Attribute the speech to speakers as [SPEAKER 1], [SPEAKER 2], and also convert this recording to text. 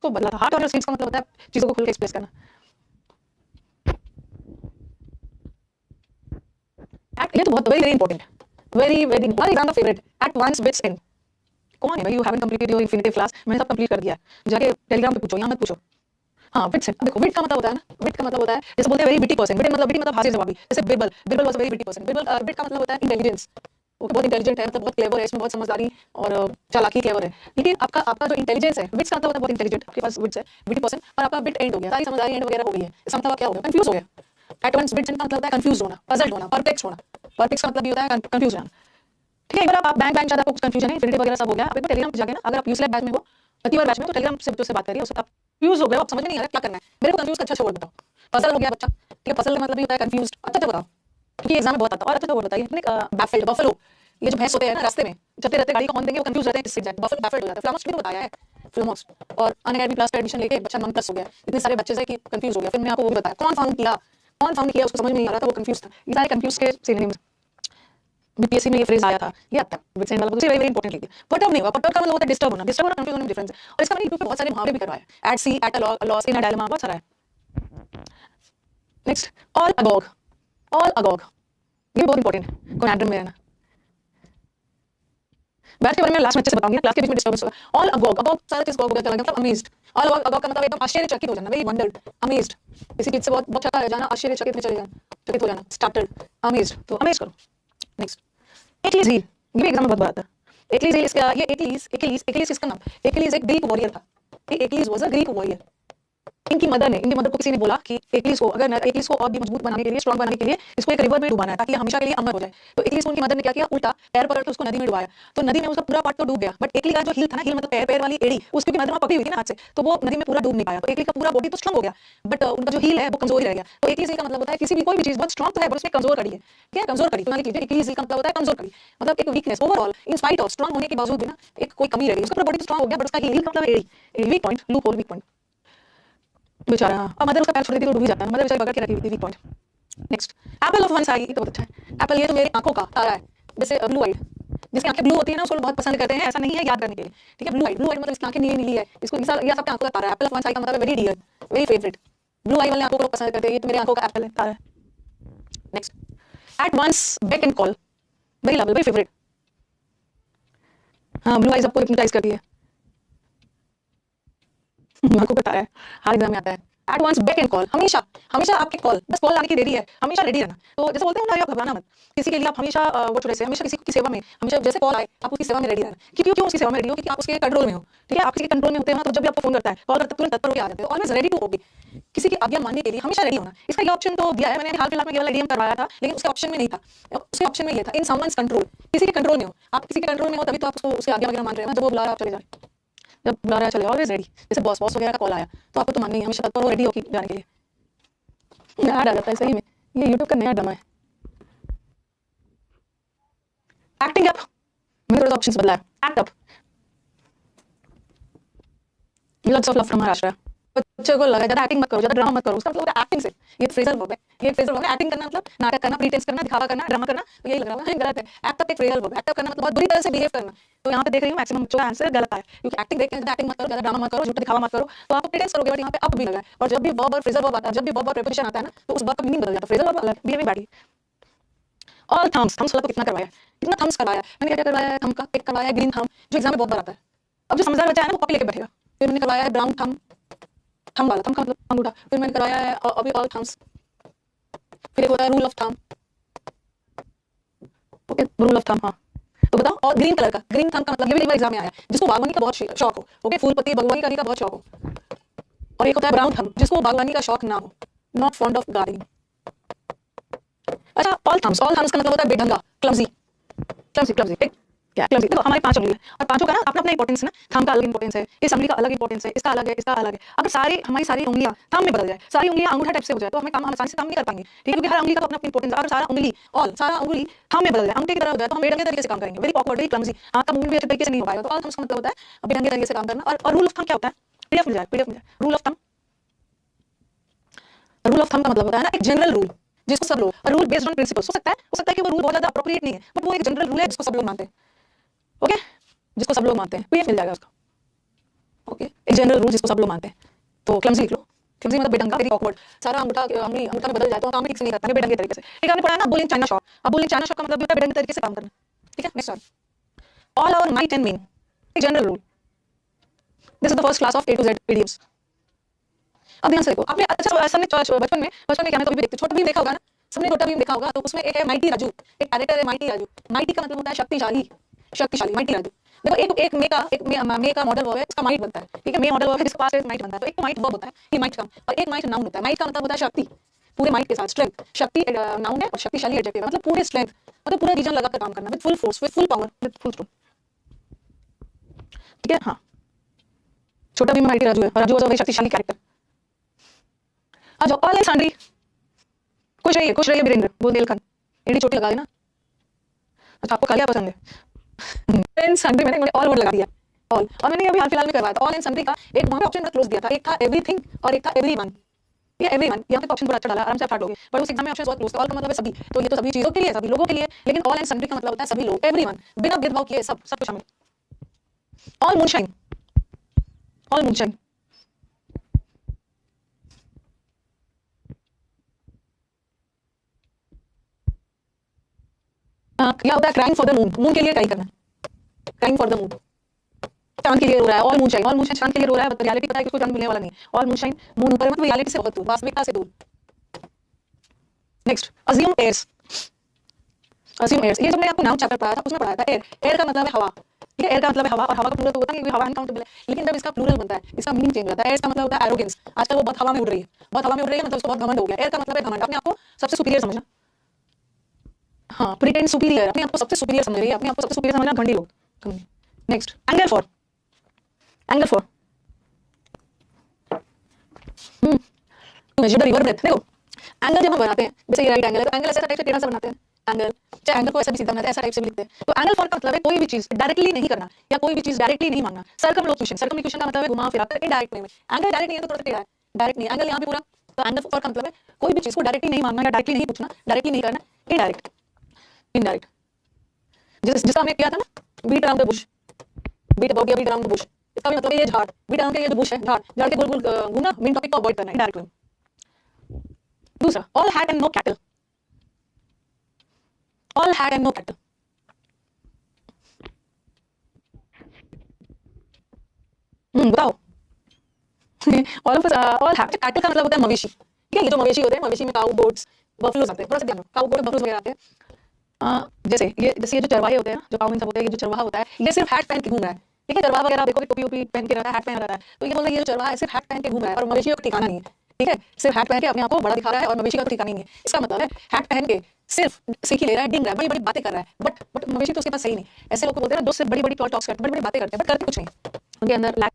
[SPEAKER 1] को बदला था। हार्ट ऑन योर सीट्स का मतलब होता है चीजों को खुल के एक्सप्रेस करना। ये तो बहुत वेरी वेरी इंपॉर्टेंट है, वेरी वेरी वन एग्जाम का favourite at once bits in. कौन है भाई, you haven't completed your infinitive class, मैंने सब कंप्लीट कर दिया है, जाके टेलीग्राम पे पूछो, यहाँ मत पूछो। हाँ बिट्स, देखो बिट का मतलब होता है ना, बिट का मतलब होता है जैसे बोलते हैं वेरी बिटी पर्सन, बिटी मतलब हाजिर जवाबी, जैसे Birbal, Birbal was a very बिटी पर्सन, बिरबल बिट का मतलब होता है इंटेलिजेंस, वो बहुत इंटेलिजेंट है, मतलब बहुत क्लेवर है, इसमें बहुत समझदारी और चालाकी क्लेवर है। लेकिन आपका आपका जो इंटेलिजेंस है, बिट्स का मतलब होता है बहुत इंटेलिजेंट, आपके पास बिट्स है बिटी पर्सन, और आपका बिट एंड हो गया, सारी समझदारी एंड वगैरह हो गई है, इसका मतलब क्या हो गया, कंफ्यूज हो गया। एट वंस बिट्स का मतलब होता है कंफ्यूज होना, पजल्ड होना, परप्लेक्स होना, परप्लेक्स का मतलब ये होता है कंफ्यूज होना। ठीक है, एक बार आप बैंक बैंक आपको कुछ कंफ्यूजन है, इन्फिनिटी वगैरह सब हो गया, आप एक बार टेलीग्राम पे जाके ना, अगर आप यूसलैब बैच में हो, अतिवर बैच में, तो टेलीग्राम से बच्चों से बात करिए, उससे आप कंफ्यूज हो गए, आप समझ में नहीं आ रहा क्या करना है, मेरे को कंफ्यूज का अच्छा वर्ड बताओ। पजल हो गया बच्चा, ठीक है, पजल का मतलब ये होता है कंफ्यूज, अच्छा बताओ, क्योंकि एग्जाम में बहुत आता है। और अच्छा वर्ड बताइए, बैफल्ड, बफलो, ये जो भैंस होते हैं ना रास्ते में चलते रहते, गाड़ी का हॉर्न देंगे, वो कंफ्यूज रहते हैं किससे जाए, बफल बैफल्ड हो जाता है। फ्लामोक्स भी तो बताया है, फ्लामोक्स। और अनअकैडमी क्लास का एडमिशन लेके बच्चा 9+ हो गया, इतने सारे बच्चे से कि कंफ्यूज हो गया, फिर मैंने आपको वो भी बताया कौन फाउंड किया, उसको समझ में नहीं आ रहा था, वो कंफ्यूज था। ये सारे कंफ्यूज के सिनोनिम्स बीपीएससी में ये फ्रेज आया था, ये आता है विद सेंड वाला, दूसरी वेरी वेरी इंपॉर्टेंट लिखिए। परटर्ब नहीं हुआ, परटर्ब का मतलब होता है डिस्टर्ब होना, डिस्टर्ब और कंफ्यूज होने में डिफरेंस है। और इसका मैंने यूट्यूब पे बहुत सारे मुहावरे भी करवाए, at sea, at a loss, in a dilemma, बहुत सारा है। Next, all agog, all agog, ये बहुत इंपॉर्टेंट है, कोनैड्रम में रहना। बैच के बारे में लास्ट में अच्छे से बताऊंगी, क्लास के बीच में डिस्टर्बेंस होगा। ऑल अगॉग, अगॉग सारा चीज गॉग हो गया, मतलब अमेज्ड। ऑल अगॉग, अगॉग का मतलब एकदम आश्चर्यचकित हो जाना, वेरी वंडर्ड, अमेज्ड, किसी चीज से बहुत बहुत चकित हो जाना, आश्चर्यचकित में चले जाना, चकित हो जाना, स्टार्टल्ड, अमेज्ड, तो अमेज करो। नेक्स्ट, एक्लीज हील, ये भी एग्जाम में बहुत बार आता है। एक्लीज हील इसका, ये एक्लीज किसका नाम, एक्लीज एक ग्रीक वॉरियर था, Achilles was a Greek warrior. इनकी मदर को किसी ने बोला कि एक्लीज को, अगर एक्लीज को और भी मजबूत बनाने के लिए, स्ट्रांग बनाने के लिए इसको एक रिवर में डुबाना है ताकि हमेशा के लिए अमर हो जाए। तो एक्लीज को उनकी मदर ने क्या किया, उल्टा पैर पकड़ के उसको नदी में डुबाया, तो नदी में उसका पूरा पार्ट तो डूब गया, बट एक्ली का जो हील था ना, हील मतलब पैर पैर वाली एड़ी, उसकी भी मदर वहां पकड़ी हुई थी ना हाथ से, तो वो नदी में पूरा डूब नहीं पाया, तो एक्ली का पूरा बॉडी तो स्ट्रांग हो गया, बट उनका जो हील है वो कमजोर ही रह गया। तो एक्लीज हील का मतलब होता है किसी भी कोई भी चीज बहुत स्ट्रांग तो है, बट उसमें कमजोर कड़ी है, क्या कमजोर कड़ी, तो मान लीजिए एक्लीज हील का मतलब होता है कमजोर कड़ी, मतलब एक weakness overall, in spite of strong होने के बावजूद भी ना एक कोई कमी रह गई, उसका पूरा बॉडी तो स्ट्रांग हो गया, बट उसका हील का मतलब एड़ी, weak point, loop hole, weak point बेचारा। और मदर उसका पैर छोड़ देती तो डूब ही जाता है, मदर बेचारी पकड़ के रखी हुई थी, weak point. Next, apple of one eye, ये तो बहुत अच्छा है। एप्पल, ये तो मेरी आंखों का तारा है, जैसे ब्लू आइड, जिसकी आंखें ब्लू होती है ना उसको बहुत पसंद करते हैं, ऐसा नहीं है, याद करने के लिए, ठीक है। ब्लू आइड मतलब इसकी आंखें नीली नीली है, इसको ये सबके आंखों का तारा है। एप्पल ऑफ वन आई का मतलब very dear, very favourite, blue eye वाले आंखों को पसंद करते हैं, ये तो मेरी आंखों का एप्पल है, तारा है। Next, at once beck and call, very lovely, very favourite. हाँ, ब्लू आई सबको हिप्नोटाइज करती है, आंखों का तारा है, हर एग्जाम में आता है। At once beck and call, हमेशा हमेशा आपकी कॉल, बस कॉल आने की देरी है, हमेशा रेडी रहना। तो जैसे बोलते हैं ना, आप घबराना मत, किसी के लिए आप हमेशा वो छोटे से हमेशा किसी की सेवा में, हमेशा जैसे कॉल आए आप उसकी सेवा में रेडी रहना। क्यों क्यों उसकी सेवा में रेडी हो, क्योंकि आप उसके कंट्रोल में हो, ठीक है। आप किसी के कंट्रोल में होते हैं तो जब भी आपको फोन करता है, कॉल करता है, तुरंत तत्पर होकर आ जाते हो, ऑलवेज रेडी टू ओबे, किसी की आज्ञा मानने के लिए हमेशा रेडी होना। इसका ये ऑप्शन तो दिया है, मैंने हाल फिलहाल में केवल एडीएम करवाया था, लेकिन उसके ऑप्शन में नहीं था, उसके ऑप्शन में ये था इन समवन्स कंट्रोल, किसी के कंट्रोल में हो, आप किसी के कंट्रोल में हो तभी तो आप उसको उसकी आज्ञा वगैरह मान रहे हो ना, जब वो बुला रहा है आप चले जाए, जब बुला रहा है चले, ऑलवेज रेडी। जैसे बॉस वगैरह का कॉल आया तो आपको तो मानना ही है, हमेशा तत्पर हो, रेडी होकर जाने के लिए। याद आ जाता है सही में, ये यूट्यूब का नया ड्रामा है। एक्टिंग अप, मैंने थोड़ा सा ऑप्शंस बदला है, act up, lots of love from Maharashtra. बच्चे को लगा ज्यादा एक्टिंग मत करो, ज्यादा ड्रामा मत करो, उसका मतलब एक्टिंग से, ये फ्रेजल वर्ब है, ये फ्रेजल वर्ब है। एक्टिंग करना मतलब नाटक करना, प्रीटेंस करना, दिखावा करना, ड्रामा करना, तो यही लग रहा है गलत है। एक्ट अप एक फ्रेजल वर्ब है, एक्ट अप करना मतलब बहुत बुरी तरह से बिहेव करना। तो यहाँ पे देख रही हूँ मैक्सिमम जो आंसर गलत है, क्योंकि एक्टिंग देख के एक्टिंग मत करो, ज्यादा ड्रामा मत करो, झूठा दिखावा मत करो, तो आप प्रीटेंस करोगे, बट यहाँ पे अप भी लगा है। और जब भी वर्ब और फ्रेजल वर्ब आता है, जब भी वर्ब और प्रीपोजिशन आता है ना, तो उस वर्ब का मीनिंग बदल जाता है, फ्रेजल वर्ब अलग, behaving badly. All thumbs, thumbs वाला को कितना करवाया, कितना थम्स करवाया मैंने, क्या क्या करवाया है, थम का पिक करवाया है, ग्रीन थम, जो एग्जाम में बहुत बार आता है। अब जो समझदार बच्चा है ना वो कॉपी लेके बैठेगा। फिर मैंने करवाया है ब्राउन थम, थम वाला, थम का मतलब अंगूठा। फिर मैंने कराया है अभी ऑल थम्स। फिर एक होता है rule of thumb, okay, rule of thumb, हाँ। तो बताओ, और ग्रीन कलर का, ग्रीन थम का मतलब, ये भी एग्जाम में आया, जिसको बागवानी का बहुत शौक हो, ओके, फूल पत्ती बागवानी करने का बहुत शौक हो। और एक होता है ब्राउन थम, जिसको बागवानी का शौक ना हो, नॉट फॉन्ड ऑफ गार्डनिंग। अच्छा, ऑल थम्स का मतलब होता है बेढंगा, क्लमजी, क्लमजी क्लमजी, क्या क्लमजी। देखो हमारे 5 उंगली है, और पांचों का ना अपना अपना इंपॉर्टेंस है ना, थंब का अलग इंपॉर्टेंस है, इस उंगली का अलग इंपॉर्टेंस है, इसका अलग है, इसका अलग है। अगर सारी हमारी सारी उंगलियां थंब में बदल जाए, सारी उंगलियां अंगूठा टाइप से हो जाए, तो हमें काम आसानी से काम नहीं कर पाएंगे, ठीक है, क्योंकि हर उंगली का अपना इंपॉर्टेंस। अगर सारा उंगली थंब में बदल जाए, अंगूठे की तरह हो जाए, तो हम बेढंगे तरीके से काम करेंगे, वेरी ऑकवर्ड, वेरी क्लमजी, हाथ का मूवमेंट भी अच्छे तरीके से नहीं हो पाएगा। तो ऑल थम्स का मतलब होता है बेढंगे तरीके से काम करना। और रूल ऑफ थंब क्या होता है, पीडीएफ मिल जाए, पीडीएफ मिल जाए। Rule of thumb, rule of thumb का मतलब होता है ना एक जनरल रूल, जिसको सब लोग, रूल बेस्ड ऑन प्रिंसिपल्स, हो सकता है कि वो रूल बहुत ज्यादा अप्रोप्रिएट नहीं है, बट वो एक जनरल रूल है जिसको सब लोग मानते हैं, ओके, जिसको सब लोग मानते हैं, पीडीएफ मिल जाएगा उसका। ओके, एक जनरल रूल जिसको सब लोग मानते हैं। तो क्लमजी लिख लो, क्लमजी मतलब बेढंगा, वेरी ऑकवर्ड, सारा अंगूठा अंगूठा में बदल जाए तो काम ठीक से नहीं करता है बेढंगे तरीके से। ठीक है, आपने पढ़ा ना बुलिंग चाइना शॉप। अब बुलिंग चाइना शॉप का मतलब होता है बेढंगे तरीके से काम करना। ठीक है, next one, all our might and main, एक general rule. This is the first class of A to Z idioms. अब ध्यान से देखो, आपने अच्छा सबने बचपन में क्या, मैं तो भी देखते, छोटा भीम देखा होगा ना, सबने छोटा भीम देखा होगा, तो उसमें एक है माइटी राजू, एक कैरेक्टर है माइटी राजू। माइटी का मतलब होता है शक्तिशाली, शक्तिशाली, माइटी राजू। देखो एक मे का मॉडल वर्ब है, इसका माइट बनता है। ठीक है, मे मॉडल वर्ब है जिसके पास एक माइट बनता है। तो एक तो माइट वर्ब होता है, ये माइट का, और एक माइट नाउन होता है। माइट का मतलब होता है शक्ति, पूरे माइट के साथ, स्ट्रेंथ। शक्ति नाउन है और शक्तिशाली एडजेक्टिव है, मतलब पूरे स्ट्रेंथ, मतलब पूरा रीजन लगाकर काम करना, with full force, with full power, with full strength. ठीक है, हाँ, छोटा भीम माइटी राजू है और राजू वाज अ वेरी शक्तिशाली कैरेक्टर। आ जाओ, ऑल एंड सन्ड्री, खुश रहिए वीरेंद्र, बुंदेलखंड, एडी चोटी लगा देना। अच्छा, आपको कालिया पसंद है। एंड सन्ड्री मैंने ऑल वर्ड लगा दिया, ऑल, और मैंने अभी हाल फिलहाल में करवाया था। ऑल एंड सन्ड्री का एक वहां पे ऑप्शन मैंने क्लोज दिया था, एक था एवरीथिंग और एक था एवरीवन। ये एवरीवन यहाँ पे ऑप्शन बड़ा अच्छा डाला, आराम से आप फाड़ लोगे, पर उस एग्जाम में ऑप्शन बहुत क्लोज थे। ऑल का मतलब है सभी, तो ये तो सभी चीजों के लिए, सभी लोगों के लिए, लेकिन ऑल एंड सन्ड्री का मतलब होता है सभी लोग, एवरीवन, बिना भेदभाव किए सब को शामिल। ऑल मूनशाइन, ऑल मूनशाइन, क्या होता है, crying for the moon, moon के लिए ट्राई करना, क्राइंग फॉर द मून, चांद के लिए रो रहा है। ऑल मूनशाइन, ऑल मूनशाइन चांद के लिए रो रहा है, बट रियलिटी पता है कि उसको चांद मिलने वाला नहीं है। ऑल मूनशाइन, मून ऊपर है, मतलब रियलिटी से बहुत दूर, वास्तविकता से दूर। Next, assume airs, assume airs, ये जब मैंने आपको नाउन चैप्टर पढ़ाया था उसमें पढ़ाया था एयर। एयर का मतलब है हवा। ठीक है, एयर का मतलब है हवा, और हवा का प्लूरल तो होता है कि हवा अनकाउंटेबल है, लेकिन जब इसका प्लूरल बनता है इसका मीनिंग चेंज हो जाता है। एयर का मतलब होता है एरोगेंस, आजकल वो बहुत हवा में उड़ रही है, बहुत हवा में उड़ रही है, मतलब उसको बहुत घमंड हो गया। एयर का मतलब है घमंड, अपने आपको सबसे सुपीरियर समझना। हाँ, प्रिटेंड सुपीरियर, अपने आपको सबसे सुपीरियर समझ रही है, अपने आपको सबसे सुपीरियर समझना, घंटी लोग। Next, angle for, angle for to measure the river breadth. देखो, एंगल जब हम बनाते हैं, जैसे ये राइट एंगल है, तो एंगल ऐसा टाइप से टेढ़ा सा बनाते हैं एंगल, चाहे एंगल को ऐसा भी सीधा बनाते हैं, ऐसा टाइप से भी लिखते हैं। तो एंगल फॉर का मतलब है कोई भी चीज डायरेक्टली नहीं करना, या कोई भी चीज डायरेक्टली नहीं मांगना। सर्कमलोक्यूशन, सर्कमलोक्यूशन का मतलब है घुमा फिरा कर, इनडायरेक्ट वे में। एंगल डायरेक्ट नहीं है तो थोड़ा सा टेढ़ा है, डायरेक्ट नहीं, एंगल यहाँ पे पूरा। तो एंगल फॉर का मतलब है कोई भी चीज को डायरेक्टली नहीं मांगना, या डायरेक्टली नहीं पूछना, डायरेक्टली नहीं करना, इनडायरेक्ट, इनडायरेक्ट। जिसका हमने किया था ना, beat around the bush, beat about या बीट अराउंड द बुश, इसका भी मतलब है ये झाड़, बीट अराउंड के ये जो बुश है, झाड़, झाड़ के गोल गोल घूमना, मेन टॉपिक को अवॉइड करना, इनडायरेक्ट वे। दूसरा, all hat and no cattle, all hat and no cattle. बताओ। All of all hat, cattle का मतलब होता है मवेशी। ठीक है, ये जो मवेशी होते हैं, मवेशी में काऊ, गोट्स, बफलोज आते हैं, थोड़ा सा ध्यान रखो, काऊ, गोट, बफलोज वगैरह आते हैं। जैसे ये जो चरवाहे होते हैं ना, जो काऊ इन सब होते हैं, ये जो चरवाहा होता है, ये सिर्फ हैट पहन के घूम रहा है। ठीक है, चरवाहा वगैरह देखो, टोपी वोपी पहन के रहता है, हैट पहन रहता है, तो ये बोल रहा है ये जो चरवाहा है सिर्फ हैट पहन के घूम रहा है, और मवेशियों का ठिकाना नहीं है। ठीक है, सिर्फ हैट पहन के अपने आप को बड़ा दिखा रहा है, और मवेशी का तो ठिकाना नहीं है। इसका मतलब है हैट पहन के सिर्फ सीखी ले रहा है, डिंग रहा है, बड़ी बड़ी बातें कर रहा है, बट मवेशी तो उसके पास सही नहीं। ऐसे लोग बोलते हैं ना, दोस्त से बड़ी बड़ी टॉक्स करते हैं, बड़ी बड़ी बातें करते हैं, बट करते कुछ नहीं, उनके अंदर लैक